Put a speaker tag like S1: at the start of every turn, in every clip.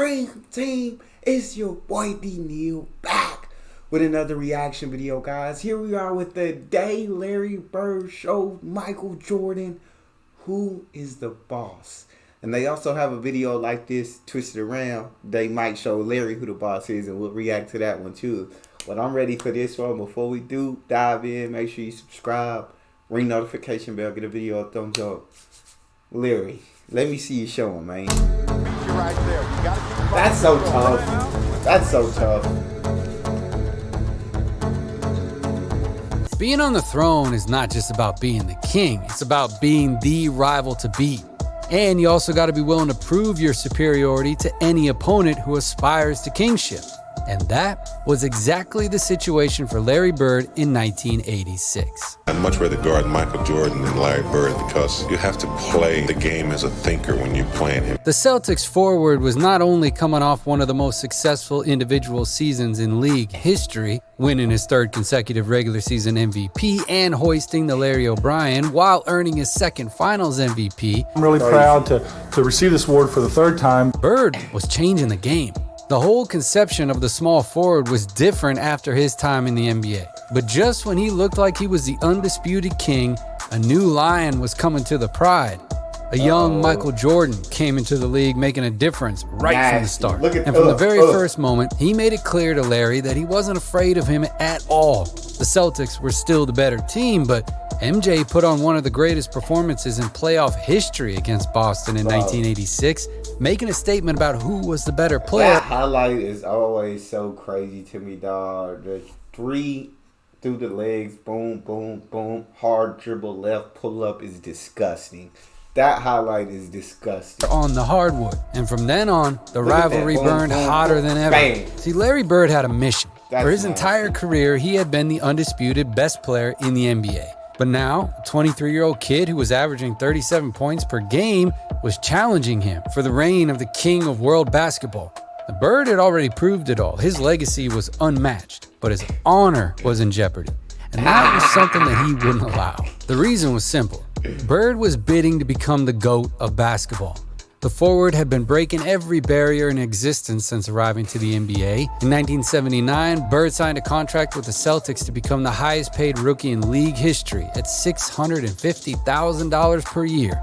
S1: Dream Team? It's your boy D Neal back with another reaction video, guys. Here we are with the day Larry Bird showed Michael Jordan who is the boss. And they also have a video like this twisted around. They might show Larry who the boss is, and we'll react to that one too. But I'm ready for this one. Before we do dive in, make sure you subscribe, ring notification bell, get a video a thumbs up. Larry, let me see you show him, man.
S2: Right there. You gotta keep
S1: That's so tough. That's so tough.
S3: Being on the throne is not just about being the king. It's about being the rival to beat. And you also got to be willing to prove your superiority to any opponent who aspires to kingship. And that was exactly the situation for Larry Bird in 1986.
S4: I'd much rather guard Michael Jordan than Larry Bird because you have to play the game as a thinker when you're playing him.
S3: The Celtics forward was not only coming off one of the most successful individual seasons in league history, winning his third consecutive regular season MVP and hoisting the Larry O'Brien while earning his second finals MVP.
S5: I'm really proud to receive this award for the third time.
S3: Bird was changing the game. The whole conception of the small forward was different after his time in the NBA. But just when he looked like he was the undisputed king, a new lion was coming to the Pride. A young Michael Jordan came into the league, making a difference right from the start. And from the very first moment, he made it clear to Larry that he wasn't afraid of him at all. The Celtics were still the better team, but MJ put on one of the greatest performances in playoff history against Boston in 1986, making a statement about who was the better player.
S1: That highlight is always so crazy to me, dog. The three through the legs, boom, boom, boom, hard dribble left, pull up is disgusting. That highlight is disgusting.
S3: On the hardwood. And from then on, the rivalry burned hotter than ever.
S1: Bang.
S3: See, Larry Bird had a mission. For his
S1: nasty.
S3: entire career, he had been the undisputed best player in the NBA. But now, a 23-year-old kid who was averaging 37 points per game was challenging him for the reign of the king of world basketball. The Bird had already proved it all. His legacy was unmatched, but his honor was in jeopardy. And that was something that he wouldn't allow. The reason was simple. Bird was bidding to become the GOAT of basketball. The forward had been breaking every barrier in existence since arriving to the NBA. In 1979, Bird signed a contract with the Celtics to become the highest paid rookie in league history at $650,000 per year.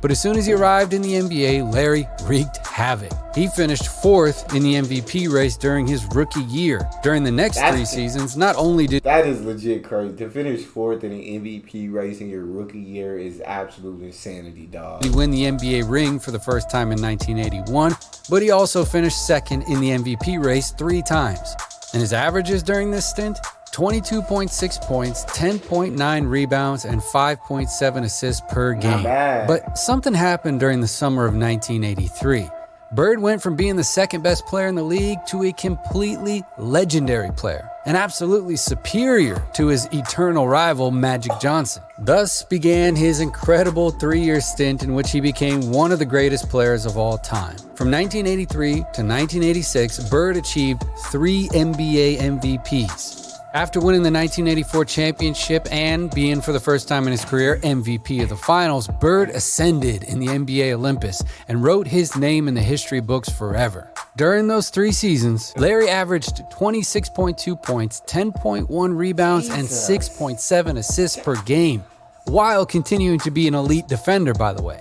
S3: But as soon as he arrived in the NBA, Larry wreaked havoc. He finished fourth in the MVP race during his rookie year. During the next three seasons, not only did...
S1: That is legit crazy. To finish fourth in the MVP race in your rookie year is absolute insanity, dog.
S3: He win the NBA ring for the first time in 1981, but he also finished second in the MVP race 3 times. And his averages during this stint? 22.6 points, 10.9 rebounds, and 5.7 assists per game. But something happened during the summer of 1983. Bird went from being the second best player in the league to a completely legendary player, and absolutely superior to his eternal rival, Magic Johnson. Thus began his incredible 3-year stint in which he became one of the greatest players of all time. From 1983 to 1986, Bird achieved 3 NBA MVPs. After winning the 1984 championship and being, for the first time in his career, MVP of the finals, Bird ascended in the NBA Olympus and wrote his name in the history books forever. During those 3 seasons, Larry averaged 26.2 points, 10.1 rebounds, and 6.7 assists per game, while continuing to be an elite defender, by the way.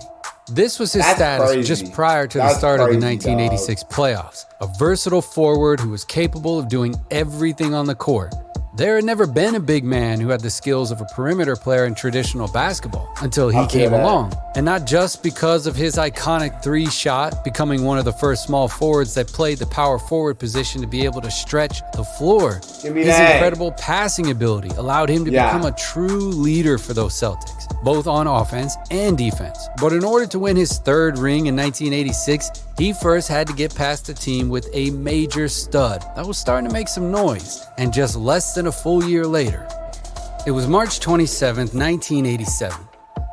S3: This was his status just prior to the start of the 1986 playoffs. A versatile forward who was capable of doing everything on the court. There had never been a big man who had the skills of a perimeter player in traditional basketball until he came along. And not just because of his iconic 3-shot, becoming one of the first small forwards that played the power forward position to be able to stretch the floor. His incredible passing ability allowed him to become a true leader for those Celtics, both on offense and defense. But in order to win his 3rd ring in 1986, he first had to get past a team with a major stud that was starting to make some noise. And just less than a full year later, it was March 27th, 1987.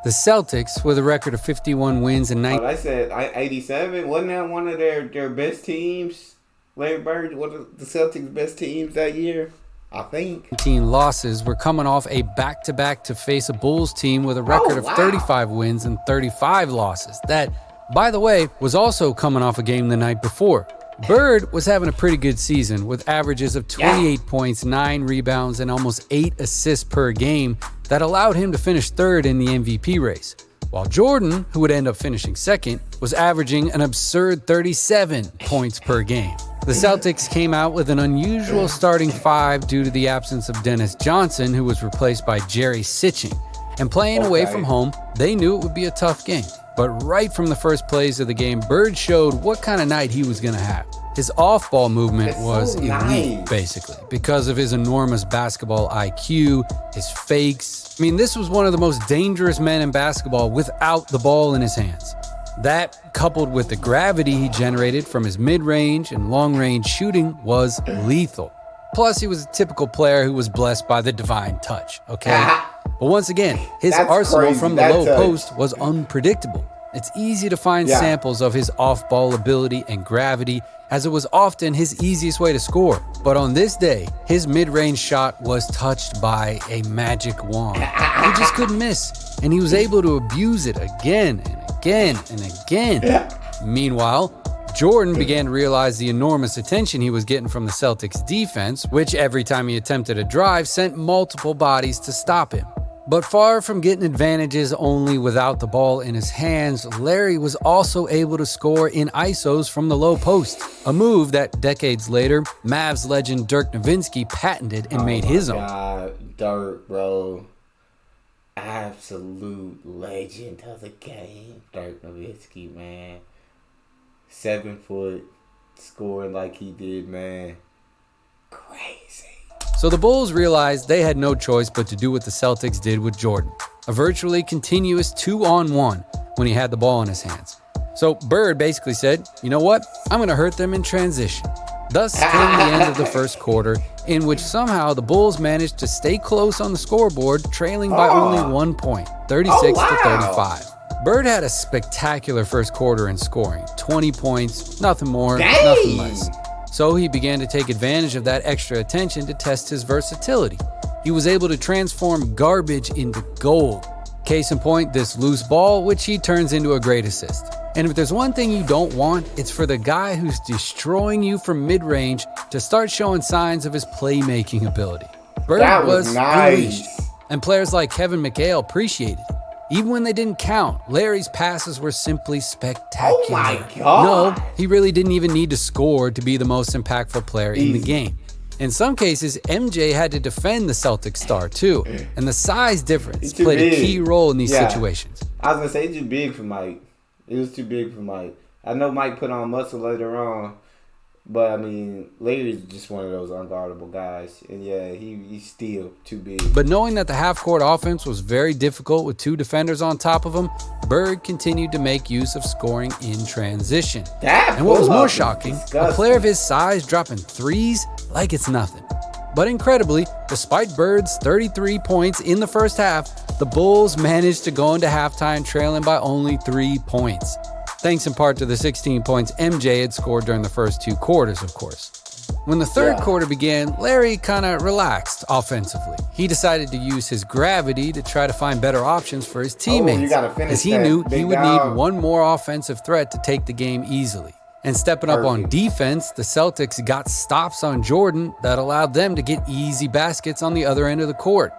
S3: The Celtics, with a record of 51 wins and 9...
S1: I said 87? Wasn't that one of their best teams? Larry Bird, one of the Celtics' best teams that year? I think.
S3: 19 losses, were coming off a back-to-back to face a Bulls team with a record of 35 wins and 35 losses. That, by the way, was also coming off a game the night before. Bird was having a pretty good season with averages of 28 points, 9 rebounds, and almost 8 assists per game that allowed him to finish third in the MVP race. While Jordan, who would end up finishing second, was averaging an absurd 37 points per game. The Celtics came out with an unusual starting five due to the absence of Dennis Johnson, who was replaced by Jerry Sitching. And playing away from home, they knew it would be a tough game. But right from the first plays of the game, Bird showed what kind of night he was going to have. His off-ball movement was elite, basically, because of his enormous basketball IQ, his fakes. I mean, this was one of the most dangerous men in basketball without the ball in his hands. That, coupled with the gravity he generated from his mid-range and long-range shooting, was lethal. Plus, he was a typical player who was blessed by the divine touch, okay? But once again, his arsenal from the low post was unpredictable. It's easy to find samples of his off-ball ability and gravity, as it was often his easiest way to score. But on this day, his mid-range shot was touched by a magic wand. He just couldn't miss, and he was able to abuse it again and again and again. Meanwhile, Jordan began to realize the enormous attention he was getting from the Celtics defense, which every time he attempted a drive sent multiple bodies to stop him. But far from getting advantages only without the ball in his hands, Larry was also able to score in ISOs from the low post, a move that decades later, Mavs legend Dirk Nowitzki patented and made his own.
S1: God, Dirk, bro. Absolute legend of the game. Dirk Nowitzki, man. 7 foot, scoring like he did, man. Crazy.
S3: So the Bulls realized they had no choice but to do what the Celtics did with Jordan, a virtually continuous 2-on-1 when he had the ball in his hands. So Bird basically said, you know what, I'm going to hurt them in transition. Thus came the end of the first quarter, in which somehow the Bulls managed to stay close on the scoreboard, trailing by only 1 point, 36 to 35. Bird had a spectacular first quarter in scoring, 20 points, nothing more, nothing less. So he began to take advantage of that extra attention to test his versatility. He was able to transform garbage into gold. Case in point, this loose ball, which he turns into a great assist. And if there's one thing you don't want, it's for the guy who's destroying you from mid-range to start showing signs of his playmaking ability. Bird was unleashed, and players like Kevin McHale appreciated it. Even when they didn't count, Larry's passes were simply spectacular.
S1: Oh my God.
S3: No, he really didn't even need to score to be the most impactful player in the game. In some cases, MJ had to defend the Celtics star too, and the size difference played a key role in these situations.
S1: I was going to say, it's too big for Mike. It was too big for Mike. I know Mike put on muscle later on, but I mean, Larry's just one of those unguardable guys. And yeah, he's still too big.
S3: But knowing that the half-court offense was very difficult with 2 defenders on top of him, Bird continued to make use of scoring in transition. And what was more shocking, a player of his size dropping threes like it's nothing. But incredibly, despite Bird's 33 points in the first half, the Bulls managed to go into halftime trailing by only 3 points. Thanks in part to the 16 points MJ had scored during the first 2 quarters, of course. When the third quarter began, Larry kind of relaxed offensively. He decided to use his gravity to try to find better options for his teammates, as he knew he would need one more offensive threat to take the game easily. And stepping up on defense, the Celtics got stops on Jordan that allowed them to get easy baskets on the other end of the court.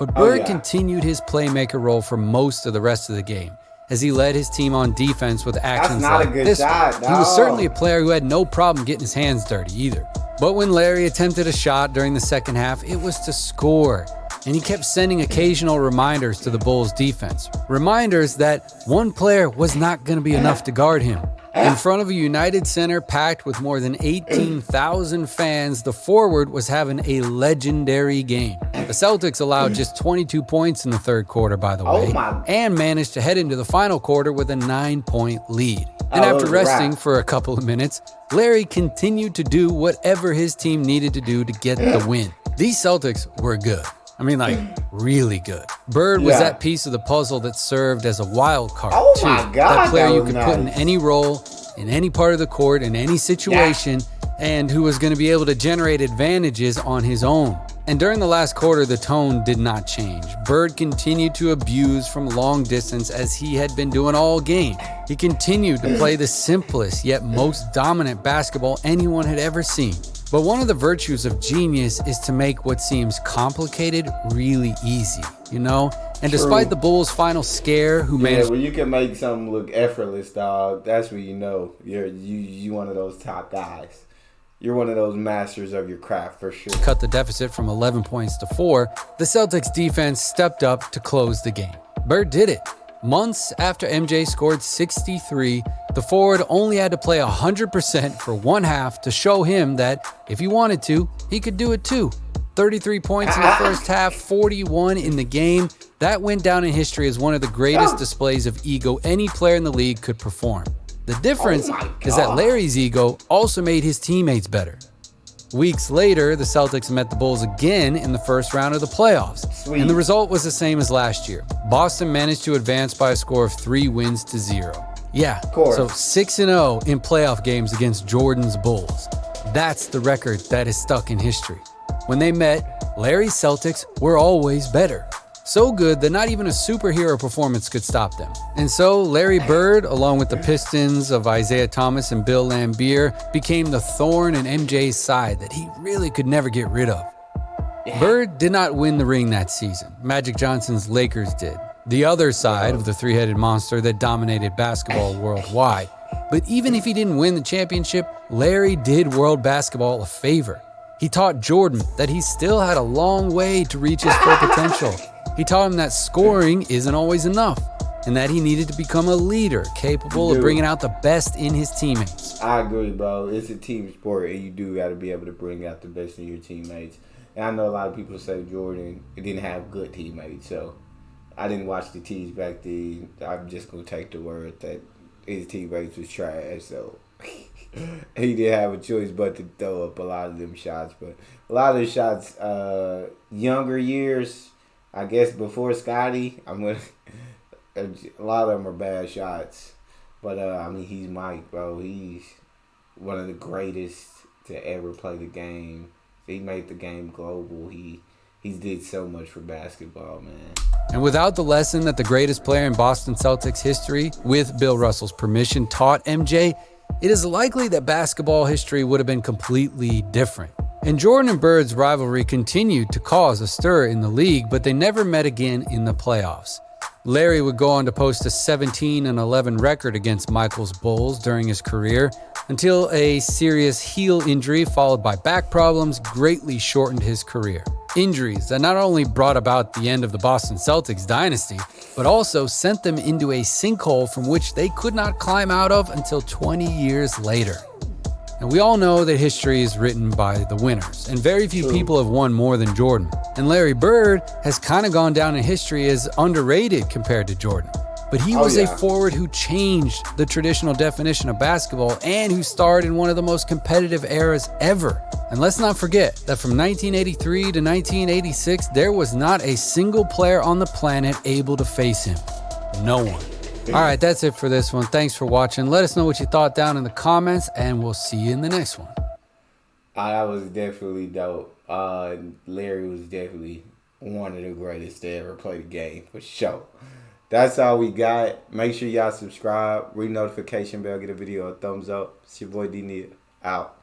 S3: But Bird continued his playmaker role for most of the rest of the game, as he led his team on defense with actions like this one. He was certainly a player who had no problem getting his hands dirty either. But when Larry attempted a shot during the second half, it was to score. And he kept sending occasional reminders to the Bulls defense. Reminders that one player was not going to be enough to guard him. In front of a United Center packed with more than 18,000 fans, the forward was having a legendary game. The Celtics allowed just 22 points in the third quarter, by the way, and managed to head into the final quarter with a 9-point lead. And after resting for a couple of minutes, Larry continued to do whatever his team needed to do to get the win. These Celtics were good. I mean, like, really good. Bird was that piece of the puzzle that served as a wild card, too. That player you could put in any role, in any part of the court, in any situation, and who was going to be able to generate advantages on his own. And during the last quarter, the tone did not change. Bird continued to abuse from long distance as he had been doing all game. He continued to play the simplest yet most dominant basketball anyone had ever seen. But one of the virtues of genius is to make what seems complicated really easy, you know? And despite the Bulls' final scare, who managed...
S1: when you can make something look effortless, dog, that's when you know you one of those top guys. You're one of those masters of your craft for sure.
S3: Cut the deficit from 11 points to 4, the Celtics defense stepped up to close the game. Bird did it. Months after MJ scored 63, the forward only had to play 100% for one half to show him that if he wanted to, he could do it too. 33 points in the first half, 41 in the game. That went down in history as one of the greatest displays of ego any player in the league could perform. The difference is that Larry's ego also made his teammates better. Weeks later, the Celtics met the Bulls again in the first round of the playoffs.
S1: Sweet.
S3: And the result was the same as last year. Boston managed to advance by a score of 3-0. Yeah, so 6-0 in playoff games against Jordan's Bulls. That's the record that is stuck in history. When they met, Larry's Celtics were always better. So good that not even a superhero performance could stop them. And so Larry Bird, along with the Pistons of Isaiah Thomas and Bill Laimbeer, became the thorn in MJ's side that he really could never get rid of. Bird did not win the ring that season. Magic Johnson's Lakers did. The other side of the three-headed monster that dominated basketball worldwide. But even if he didn't win the championship, Larry did world basketball a favor. He taught Jordan that he still had a long way to reach his full potential. He taught him that scoring isn't always enough, and that he needed to become a leader capable of bringing out the best in his teammates.
S1: I agree, bro. It's a team sport, and you do got to be able to bring out the best in your teammates. And I know a lot of people say Jordan didn't have good teammates, so I didn't watch the T's back then. I'm just going to take the word that his teammates was trash, so he didn't have a choice but to throw up a lot of them shots. But a lot of the shots, younger years, I guess before Scotty, a lot of them are bad shots. But, he's Mike, bro. He's one of the greatest to ever play the game. He made the game global. He did so much for basketball, man.
S3: And without the lesson that the greatest player in Boston Celtics history, with Bill Russell's permission, taught MJ, it is likely that basketball history would have been completely different. And Jordan and Bird's rivalry continued to cause a stir in the league, but they never met again in the playoffs. Larry would go on to post a 17-11 record against Michael's Bulls during his career, until a serious heel injury followed by back problems greatly shortened his career. Injuries that not only brought about the end of the Boston Celtics dynasty, but also sent them into a sinkhole from which they could not climb out of until 20 years later. And we all know that history is written by the winners, and very few people have won more than Jordan. And Larry Bird has kind of gone down in history as underrated compared to Jordan. But he was a forward who changed the traditional definition of basketball and who starred in one of the most competitive eras ever. And let's not forget that from 1983 to 1986, there was not a single player on the planet able to face him. No one. All right, that's it for this one. Thanks for watching. Let us know what you thought down in the comments, and we'll see you in the next one.
S1: That was definitely dope. Larry was definitely one of the greatest to ever play the game, for sure. That's all we got. Make sure y'all subscribe, ring notification bell, get a video a thumbs up. It's your boy D Neal. Out.